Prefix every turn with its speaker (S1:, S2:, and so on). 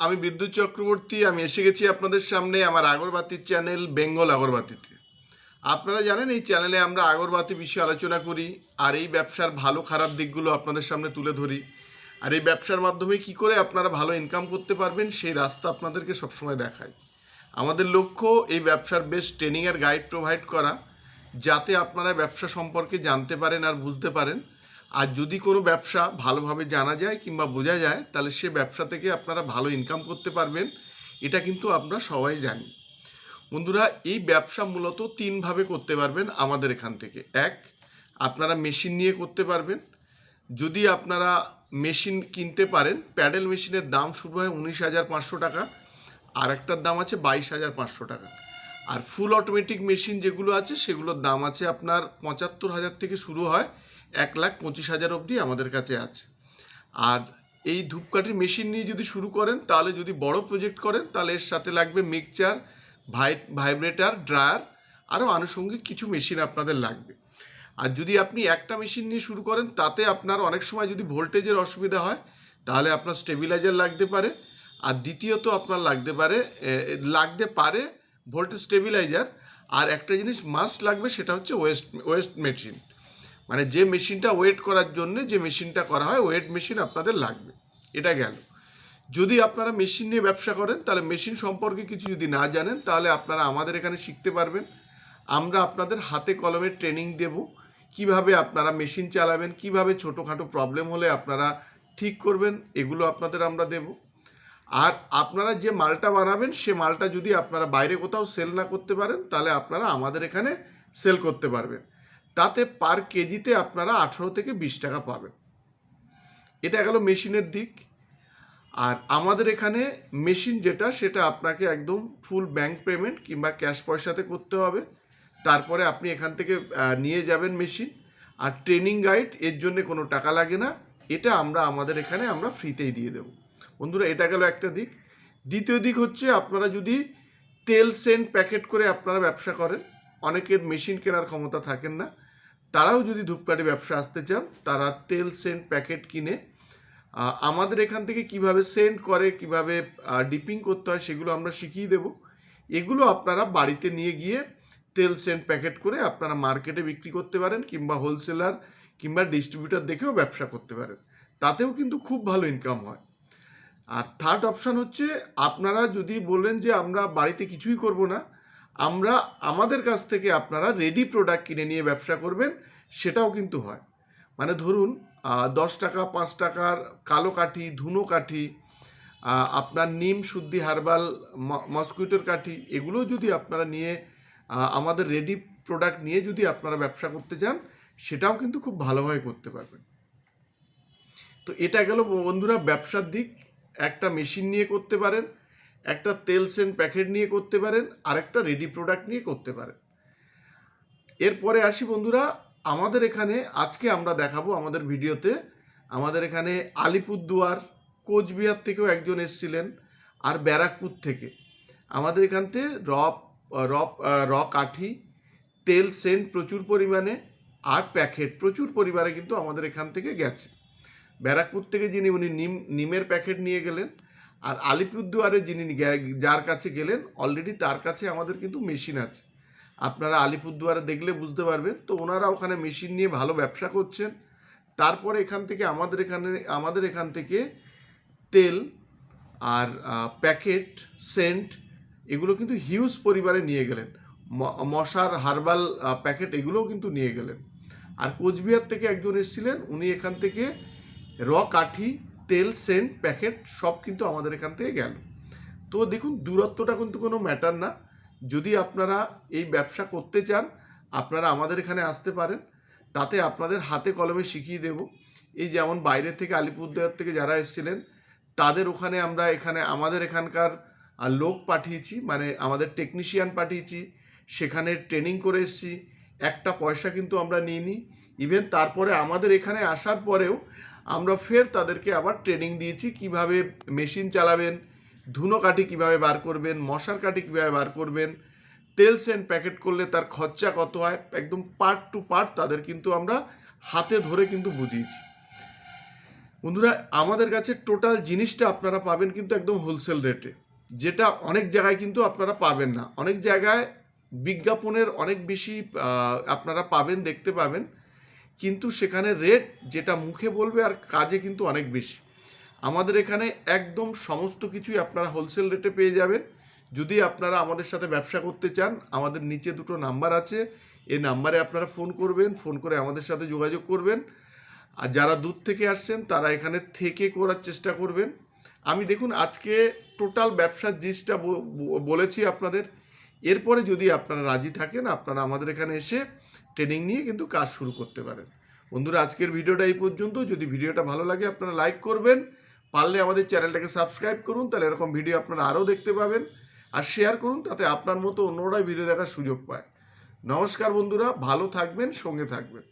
S1: আমি বিদ্যুৎ চক্রবর্তী। আমি এসে গেছি আপনাদের সামনে আমার আগরবাতির চ্যানেল বেঙ্গল আগরবাতিতে। আপনারা জানেন এই চ্যানেলে আমরা আগরবাতি বিষয়ে আলোচনা করি, আর এই ব্যবসার ভালো খারাপ দিকগুলো আপনাদের সামনে তুলে ধরি, আর এই ব্যবসার মাধ্যমে কি করে আপনারা ভালো ইনকাম করতে পারবেন সেই রাস্তা আপনাদেরকে সবসময় দেখাই। আমাদের লক্ষ্য এই ব্যবসার বেস্ট ট্রেনিংয়ের গাইড প্রোভাইড করা, যাতে আপনারা ব্যবসা সম্পর্কে জানতে পারেন আর বুঝতে পারেন। আর যদি কোনো ব্যবসা ভালোভাবে জানা যায় কিংবা বোঝা যায়, তাহলে সে ব্যবসা থেকে আপনারা ভালো ইনকাম করতে পারবেন। এটা কিন্তু আমরা সবাই জানি। বন্ধুরা, এই ব্যবসা মূলত তিনভাবে করতে পারবেন আমাদের এখান থেকে। এক, আপনারা মেশিন নিয়ে করতে পারবেন। যদি আপনারা মেশিন কিনতে পারেন, প্যাডেল মেশিনের দাম শুরু হয় 19,500 টাকা, আর একটার দাম আছে 22,500 টাকা। আর ফুল অটোমেটিক মেশিন যেগুলো আছে সেগুলোর দাম আছে আপনার 75,000 থেকে শুরু হয়, 1,25,000 অবধি আমাদের কাছে আছে। আর এই ধূপকাঠির মেশিন নিয়ে যদি শুরু করেন, তাহলে যদি বড় প্রজেক্ট করেন, তাহলে এর সাথে লাগবে মিক্সচার, ভাইব্রেটার, ড্রায়ার, আরও আনুষঙ্গিক কিছু মেশিন আপনাদের লাগবে। আর যদি আপনি একটা মেশিন নিয়ে শুরু করেন, তাতে আপনার অনেক সময় যদি ভোল্টেজের অসুবিধা হয়, তাহলে আপনার স্টেবিলাইজার লাগতে পারে। আর দ্বিতীয়ত আপনার লাগতে পারে ভোল্টেজ স্টেবিলাইজার। আর একটা জিনিস মাস্ট লাগবে, সেটা হচ্ছে ওয়েস্ট মেশিন, মানে যে মেশিনটা ওয়েট করার জন্য যে মেশিনটা করা হয়, ওয়েট মেশিন আপনাদের লাগবে। এটা গেল। যদি আপনারা মেশিন নিয়ে ব্যবসা করেন, তাহলে মেশিন সম্পর্কে কিছু যদি না জানেন, তাহলে আপনারা আমাদের এখানে শিখতে পারবেন। আমরা আপনাদের হাতে কলমে ট্রেনিং দেব, কিভাবে আপনারা মেশিন চালাবেন, কিভাবে ছোটোখাটো প্রবলেম হলে আপনারা ঠিক করবেন, এগুলো আপনাদের আমরা দেব। আর আপনারা যে মালটা বানাবেন, সে মালটা যদি আপনারা বাইরে কোথাও সেল না করতে পারেন, তাহলে আপনারা আমাদের এখানে সেল করতে পারবেন। তাতে পার কেজিতে আপনারা 18 থেকে 20 টাকা পাবেন। এটা গেল মেশিনের দিক। আর আমাদের এখানে মেশিন যেটা, সেটা আপনাকে একদম ফুল ব্যাংক পেমেন্ট কিংবা ক্যাশ পয়সাতে করতে হবে। তারপরে আপনি এখান থেকে নিয়ে যাবেন মেশিন। আর ট্রেনিং গাইড এর জন্য কোনো টাকা লাগে না, এটা আমাদের এখানে আমরা ফ্রিতেই দিয়ে দেব। বন্ধুরা, এটা গেল একটা দিক। দ্বিতীয় দিক হচ্ছে, আপনারা যদি তেল সেন্ট প্যাকেট করে আপনারা ব্যবসা করেন, অনেকের মেশিন কেনার ক্ষমতা থাকেন না, তারাও যদি ধূপকাঠি ব্যবসা আসতে চান, তারা তেল সেন্ট প্যাকেট কিনে আমাদের এখান থেকে কিভাবে সেন্ট করে, কিভাবে ডিপিং করতে হয়, সেগুলো আমরা শিখিয়ে দেব। এগুলো আপনারা বাড়িতে নিয়ে গিয়ে তেল সেন্ট প্যাকেট করে আপনারা মার্কেটে বিক্রি করতে পারেন, কিংবা হোলসেলার কিংবা ডিস্ট্রিবিউটার দেখেও ব্যবসা করতে পারেন। তাতেও কিন্তু খুব ভালো ইনকাম হয়। আর থার্ড অপশান হচ্ছে, আপনারা যদি বলেন যে আমরা বাড়িতে কিছুই করব না, আমাদের কাছ থেকে আপনারা রেডি প্রোডাক্ট কিনে নিয়ে ব্যবসা করবেন, সেটাও কিন্তু হয়। মানে ধরুন 10 টাকা 5 টাকার কালো কাঠি, ধুনো কাঠি, আপনার নিম শুদ্ধি হার্বাল মসকুইটোর কাঠি, এগুলো যদি আপনারা নিয়ে আমাদের রেডি প্রোডাক্ট নিয়ে যদি আপনারা ব্যবসা করতে চান, সেটাও কিন্তু খুব ভালোভাবে করতে পারবেন। তো এটা গেল বন্ধুরা ব্যবসার দিক। একটা মেশিন নিয়ে করতে পারেন, একটা তেল সেন্ট প্যাকেট নিয়ে করতে পারেন, আর একটা রেডি প্রোডাক্ট নিয়ে করতে পারেন। এরপরে আসি বন্ধুরা, আমাদের এখানে আজকে আমরা দেখাবো আমাদের ভিডিওতে, আমাদের এখানে আলিপুরদুয়ার, কোচবিহার থেকেও একজন এসেছিলেন, আর ব্যারাকপুর থেকে। আমাদের এখান থেকে র কাঠি, তেল সেন্ট প্রচুর পরিমাণে, আর প্যাকেট প্রচুর পরিমাণে কিন্তু আমাদের এখান থেকে গেছে। ব্যারাকপুর থেকে উনি নিমের প্যাকেট নিয়ে গেলেন, আর আলিপুরদুয়ারে যার কাছে গেলেন, অলরেডি তার কাছে আমাদের কিন্তু মেশিন আছে। আপনারা আলিপুরদুয়ারে দেখলে বুঝতে পারবেন। তো ওনারা ওখানে মেশিন নিয়ে ভালো ব্যবসা করছেন। তারপরে এখান থেকে আমাদের এখান থেকে তেল আর প্যাকেট সেন্ট, এগুলো কিন্তু হিউজ পরিবারে নিয়ে গেলেন। মশার হার্বাল প্যাকেট, এগুলোও কিন্তু নিয়ে গেলেন। আর কোচবিহার থেকে একজন এসেছিলেন, উনি এখান থেকে র কাঠি, তেল সেন্ট প্যাকেট সব কিন্তু আমাদের এখান থেকে গেল। তো দেখুন, দূরত্বটা কিন্তু কোনো ম্যাটার না। যদি আপনারা এই ব্যবসা করতে চান, আপনারা আমাদের এখানে আসতে পারেন। তাতে আপনাদের হাতে কলমে শিখিয়ে দেব। এই যেমন বাইরে থেকে, আলিপুরদুয়ার থেকে যারা এসেছিলেন, তাদের ওখানে আমাদের এখানকার লোক পাঠিয়েছি, মানে আমাদের টেকনিশিয়ান পাঠিয়েছি, সেখানে ট্রেনিং করে এসেছি। একটা পয়সা কিন্তু আমরা নিইনি। ইভেন তারপরে আমাদের এখানে আসার পরেও আমরা ফের তাদেরকে আবার ট্রেনিং দিয়েছি, কিভাবে মেশিন চালাবেন, ধুনো কাঠি কীভাবে বার করবেন, মশার কাঠি কীভাবে বার করবেন, তেল সেন্ট প্যাকেট করলে তার খরচা কত হয়, একদম পার্ট টু পার্ট তাদের কিন্তু আমরা হাতে ধরে কিন্তু বুঝিয়েছি। বন্ধুরা, আমাদের কাছে টোটাল জিনিসটা আপনারা পাবেন কিন্তু একদম হোলসেল রেটে, যেটা অনেক জায়গায় কিন্তু আপনারা পাবেন না। অনেক জায়গায় বিজ্ঞাপনের অনেক বেশি আপনারা পাবেন, দেখতে পাবেন, কিন্তু সেখানে রেট যেটা মুখে বলবে আর কাজে কিন্তু অনেক বেশি। আমাদের এখানে একদম সমস্ত কিছুই আপনারা হোলসেল রেটে পেয়ে যাবেন। যদি আপনারা আমাদের সাথে ব্যবসা করতে চান, আমাদের নিচে দুটো নাম্বার আছে, এই নাম্বারে আপনারা ফোন করবেন, ফোন করে আমাদের সাথে যোগাযোগ করবেন। আর যারা দূর থেকে আসছেন তারা এখানে থেকে করার চেষ্টা করবেন। আমি দেখুন আজকে টোটাল ব্যবসার জিনিসটা বলেছি আপনাদের। এরপরে যদি আপনারা রাজি থাকেন, আপনারা আমাদের এখানে এসে ট্রেনিং নিয়ে কিন্তু কাজ শুরু করতে পারেন। বন্ধুরা, আজকের ভিডিওটা এই পর্যন্ত। যদি ভিডিওটা ভালো লাগে আপনারা লাইক করবেন, পারলে আমাদের চ্যানেলটাকে সাবস্ক্রাইব করুন, তাহলে এরকম ভিডিও আপনারা আরও দেখতে পাবেন। আর শেয়ার করুন, তাতে আপনার মতো অন্যরাই ভিডিও দেখার সুযোগ পায়। নমস্কার বন্ধুরা, ভালো থাকবেন, সঙ্গে থাকবেন।